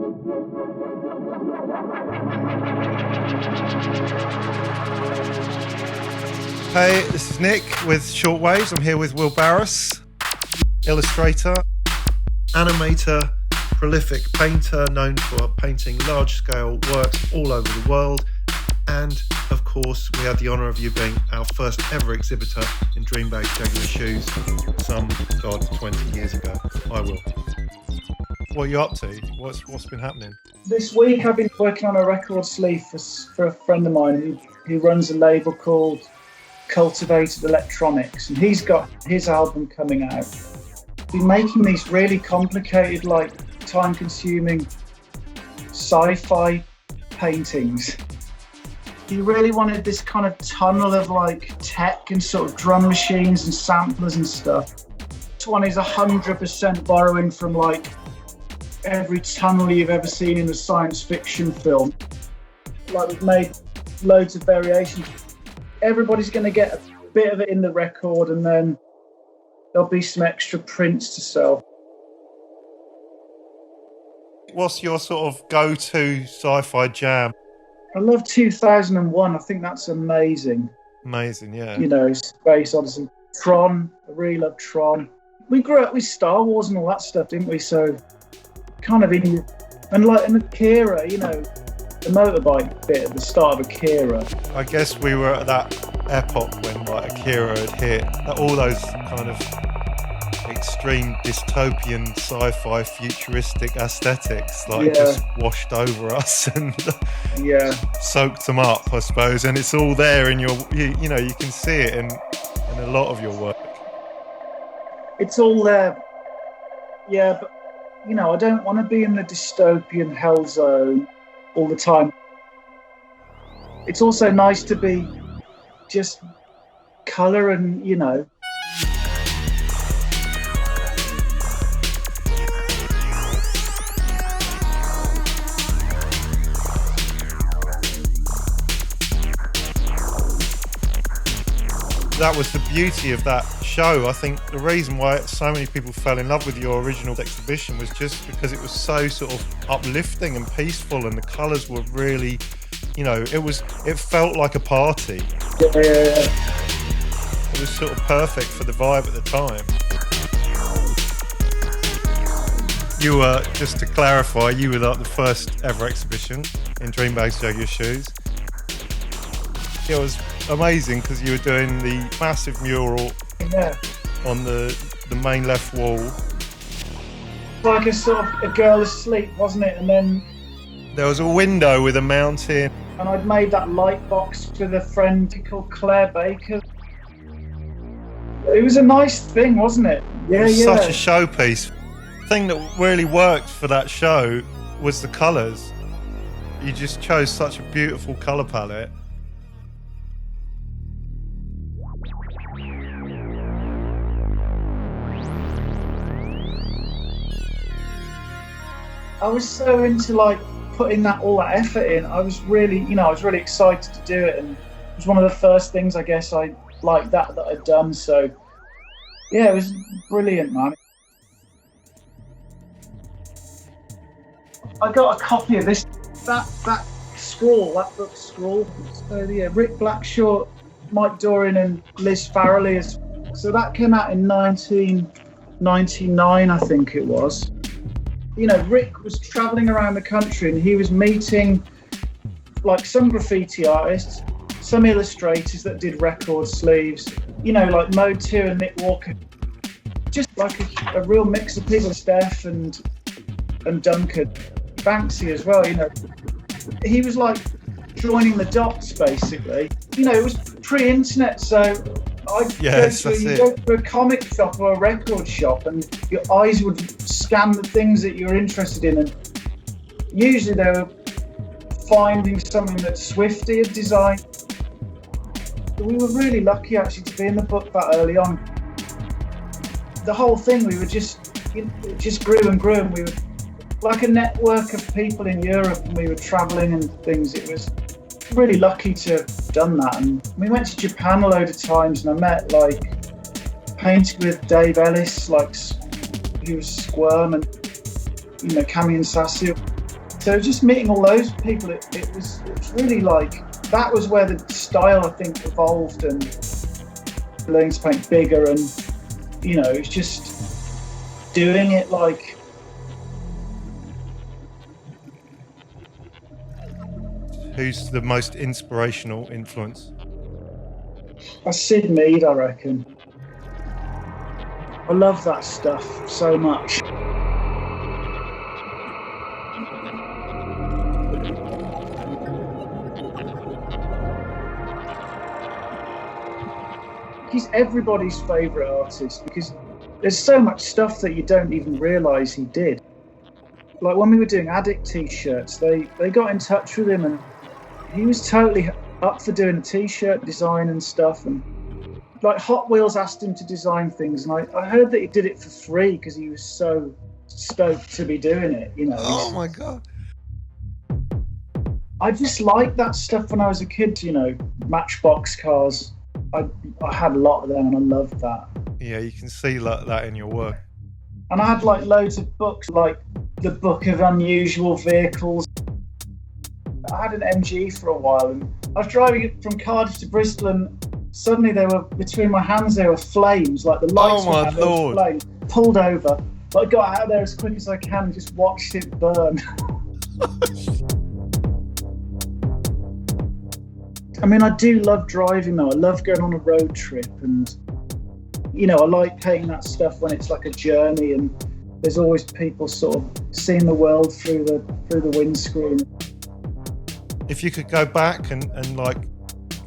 Hey, this is Nick with SHORTWAVE. I'm here with Will Barras, illustrator, animator, prolific painter known for painting large-scale works all over the world. And, of course, we had the honour of you being our first ever exhibitor in Dream Bags Jaguar Shoes some, 20 years ago. I will. What are you up to? What's been happening? This week I've been working on a record sleeve for a friend of mine who runs a label called Cultivated Electronics, and he's got his album coming out. Been making these really complicated, like time-consuming sci-fi paintings. He really wanted this kind of tunnel of like tech and sort of drum machines and samplers and stuff. This one is 100% borrowing from like every tunnel you've ever seen in a science fiction film. Like, we've made loads of variations. Everybody's going to get a bit of it in the record, and then there'll be some extra prints to sell. What's your sort of go-to sci-fi jam? I love 2001. I think that's amazing. Amazing, yeah. You know, Space Odyssey. Tron. I really love Tron. We grew up with Star Wars and all that stuff, didn't we? So, kind of in... And like in Akira, you know, the motorbike bit at the start of Akira. I guess we were at that epoch when like Akira had hit, all those kind of extreme dystopian sci-fi futuristic aesthetics just washed over us and soaked them up, I suppose. And it's all there in your, you know, you can see it in a lot of your work. It's all there, yeah, but you know, I don't want to be in the dystopian hell zone all the time. It's also nice to be just colour and, you know. That was the beauty of that show. I think the reason why so many people fell in love with your original exhibition was just because it was so sort of uplifting and peaceful, and the colours were really, you know, it felt like a party. Yeah. It was sort of perfect for the vibe at the time. You were, just to clarify, you were like the first ever exhibition in Dream Bags Jaguar Shoes. It was amazing because you were doing the massive mural on the main left wall. Like a sort of a girl asleep, wasn't it? And then there was a window with a mountain. And I'd made that light box with a friend called Claire Baker. It was a nice thing, wasn't it? Yeah, it was such a showpiece. The thing that really worked for that show was the colours. You just chose such a beautiful colour palette. I was so into like putting all that effort in. I was really excited to do it, and it was one of the first things I guess I liked that I'd done. So yeah, it was brilliant, man. I got a copy of that Scrawl, that book Scrawl. So yeah, Rick Blackshaw, Mike Dorian and Liz Farrelly. So that came out in 1999, I think it was. You know, Rick was travelling around the country and he was meeting like some graffiti artists, some illustrators that did record sleeves, you know, like Mode 2 and Nick Walker. Just like a real mix of people, Steph and Duncan, Banksy as well, you know. He was like joining the dots basically. You know, it was pre-internet, so go to a comic shop or a record shop and your eyes would scan the things that you're interested in, and usually they were finding something that Swifty had designed. We were really lucky actually to be in the book that early on. The whole thing, we were it just grew and grew, and we were like a network of people in Europe, and we were travelling and things. It was really lucky to have done that, and we went to Japan a load of times, and I met painted with Dave Ellis, he was Squirm, and you know, Cami and Sassy. So just meeting all those people, it was really like, that was where the style, I think, evolved, and learning to paint bigger, and, you know, it's just doing it like... Who's the most inspirational influence? Sid Mead, I reckon. I love that stuff so much. He's everybody's favourite artist because there's so much stuff that you don't even realise he did. Like when we were doing Addict t-shirts, they got in touch with him, and he was totally up for doing a t-shirt design and stuff. And like Hot Wheels asked him to design things, and I heard that he did it for free because he was so stoked to be doing it, you know. Oh my God. I just liked that stuff when I was a kid, you know, Matchbox cars. I had a lot of them and I loved that. Yeah, you can see that in your work. And I had like loads of books, like the Book of Unusual Vehicles. I had an MG for a while, and I was driving it from Cardiff to Bristol, and suddenly they were, between my hands, there were flames, like the lights were out, there was flames. Pulled over, but I got out of there as quick as I can and just watched it burn. I mean, I do love driving though. I love going on a road trip, and you know, I like painting that stuff when it's like a journey, and there's always people sort of seeing the world through the windscreen. If you could go back and like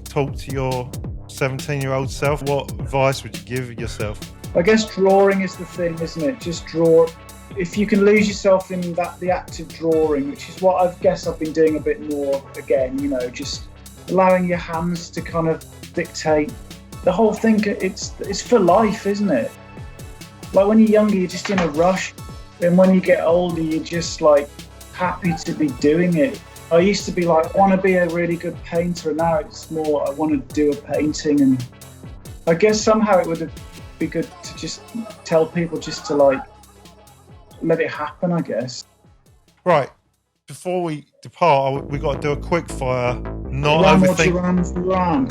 talk to your 17-year-old self, what advice would you give yourself? I guess drawing is the thing, isn't it? Just draw. If you can lose yourself in the act of drawing, which is what I guess I've been doing a bit more again, you know, just allowing your hands to kind of dictate the whole thing. It's for life, isn't it? Like when you're younger, you're just in a rush, and when you get older, you're just like happy to be doing it. I used to be like, I want to be a really good painter, and now it's more, I want to do a painting. And I guess somehow it would be good to just tell people just to like let it happen, I guess. Right. Before we depart, we got to do a quick fire. Not Wham overthink. or Duran.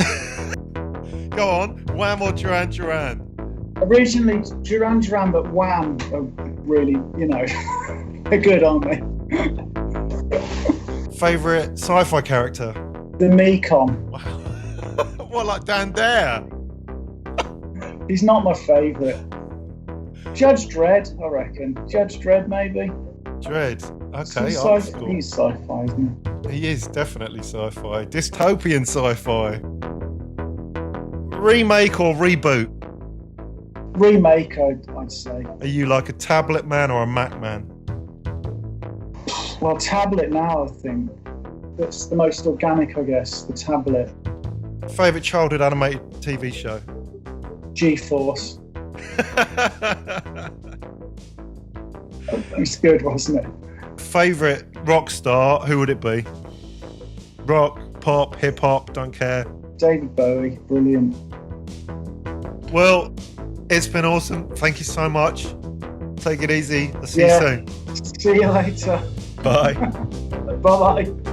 Go on. Wham or Duran Duran? Originally Duran Duran, but Wham are really, you know, they're good, aren't they? Favourite sci-fi character? The Mekon. What, like Dan Dare? He's not my favourite. Judge Dredd, I reckon. Judge Dredd, maybe. Dredd. Okay, he's sci-fi, isn't he? He is definitely sci-fi. Dystopian sci-fi. Remake or reboot? Remake, I'd say. Are you like a tablet man or a Mac man? Well, tablet now, I think. That's the most organic, I guess, the tablet. Favourite childhood animated TV show? G-Force. It was good, wasn't it? Favourite rock star, who would it be? Rock, pop, hip-hop, don't care. David Bowie, brilliant. Well, it's been awesome. Thank you so much. Take it easy. I'll see you soon. See you later. Bye. Bye-bye.